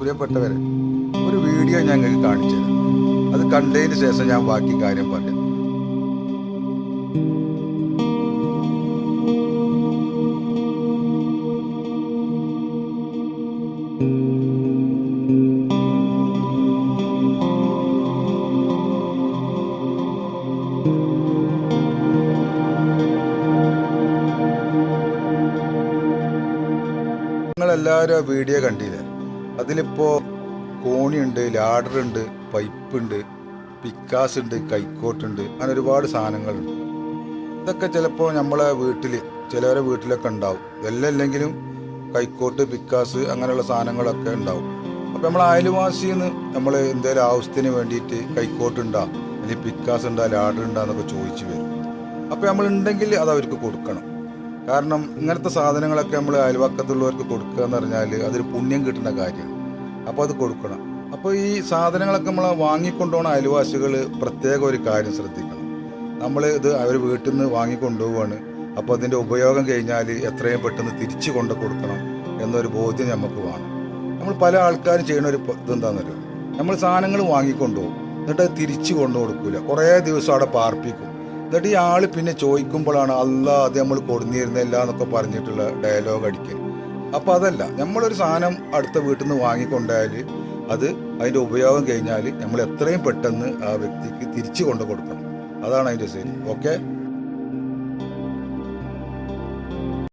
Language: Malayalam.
പ്രിയപ്പെട്ടവരെ, ഒരു വീഡിയോ ഞങ്ങൾക്ക് കാണിച്ചു തരാം. അത് കണ്ടതിന് ശേഷം ഞാൻ ബാക്കി കാര്യം പറയാം. നിങ്ങളെല്ലാവരും ആ വീഡിയോ കണ്ടില്ലേ? അതിലിപ്പോൾ കോണിയുണ്ട്, ലാഡറുണ്ട്, പൈപ്പുണ്ട്, പിക്കാസ് ഉണ്ട്, കൈക്കോട്ടുണ്ട്, അങ്ങനെ ഒരുപാട് സാധനങ്ങളുണ്ട്. ഇതൊക്കെ ചിലപ്പോൾ നമ്മളെ വീട്ടിൽ ചിലവരെ വീട്ടിലൊക്കെ ഉണ്ടാവും. ഇതെല്ലാം ഇല്ലെങ്കിലും കൈക്കോട്ട്, പിക്കാസ് അങ്ങനെയുള്ള സാധനങ്ങളൊക്കെ ഉണ്ടാവും. അപ്പോൾ നമ്മൾ അയൽവാസിന്ന് നമ്മൾ എന്തെങ്കിലും ആവശ്യത്തിന് വേണ്ടിയിട്ട് കൈക്കോട്ടുണ്ടോ അല്ലെങ്കിൽ പിക്കാസ് ഉണ്ടോ ലാഡർ ഉണ്ടോ എന്നൊക്കെ ചോദിച്ചു വരും. അപ്പോൾ നമ്മളുണ്ടെങ്കിൽ അത് അവർക്ക് കൊടുക്കണം. കാരണം ഇങ്ങനത്തെ സാധനങ്ങളൊക്കെ നമ്മൾ അയൽവക്കത്തുള്ളവർക്ക് കൊടുക്കുക എന്ന് പറഞ്ഞാൽ അതൊരു പുണ്യം കിട്ടുന്ന കാര്യമാണ്. അപ്പോൾ അത് കൊടുക്കണം. അപ്പോൾ ഈ സാധനങ്ങളൊക്കെ നമ്മൾ വാങ്ങിക്കൊണ്ടുപോകുന്ന അയൽവാസികൾ പ്രത്യേക ഒരു കാര്യം ശ്രദ്ധിക്കണം. നമ്മൾ ഇത് അവർ വീട്ടിൽ നിന്ന് വാങ്ങിക്കൊണ്ടുപോവാണ്. അപ്പോൾ അതിൻ്റെ ഉപയോഗം കഴിഞ്ഞാൽ എത്രയും പെട്ടെന്ന് തിരിച്ചു കൊണ്ട് കൊടുക്കണം എന്നൊരു ബോധ്യം നമുക്ക് വേണം. നമ്മൾ പല ആൾക്കാരും ചെയ്യുന്ന ഒരു ഇതെന്താണെന്നല്ലോ, നമ്മൾ സാധനങ്ങൾ വാങ്ങിക്കൊണ്ടുപോകും, എന്നിട്ട് അത് തിരിച്ചു കൊണ്ടു കൊടുക്കില്ല, കുറേ ദിവസം അവിടെ പാർപ്പിക്കും. എന്നിട്ട് ഈ ആൾ പിന്നെ ചോദിക്കുമ്പോഴാണ് അല്ലാ അത് നമ്മൾ കൊടുന്നിരുന്നില്ല എന്നൊക്കെ പറഞ്ഞിട്ടുള്ള ഡയലോഗ് അടിക്കൽ. അപ്പോൾ അതല്ല, നമ്മളൊരു സാധനം അടുത്ത വീട്ടിൽ നിന്ന് വാങ്ങിക്കൊണ്ടാൽ അത് അതിൻ്റെ ഉപയോഗം കഴിഞ്ഞാൽ നമ്മൾ എത്രയും പെട്ടെന്ന് ആ വ്യക്തിക്ക് തിരിച്ചു കൊണ്ടു കൊടുക്കണം. അതാണ് അതിൻ്റെ ശരി. ഓക്കെ.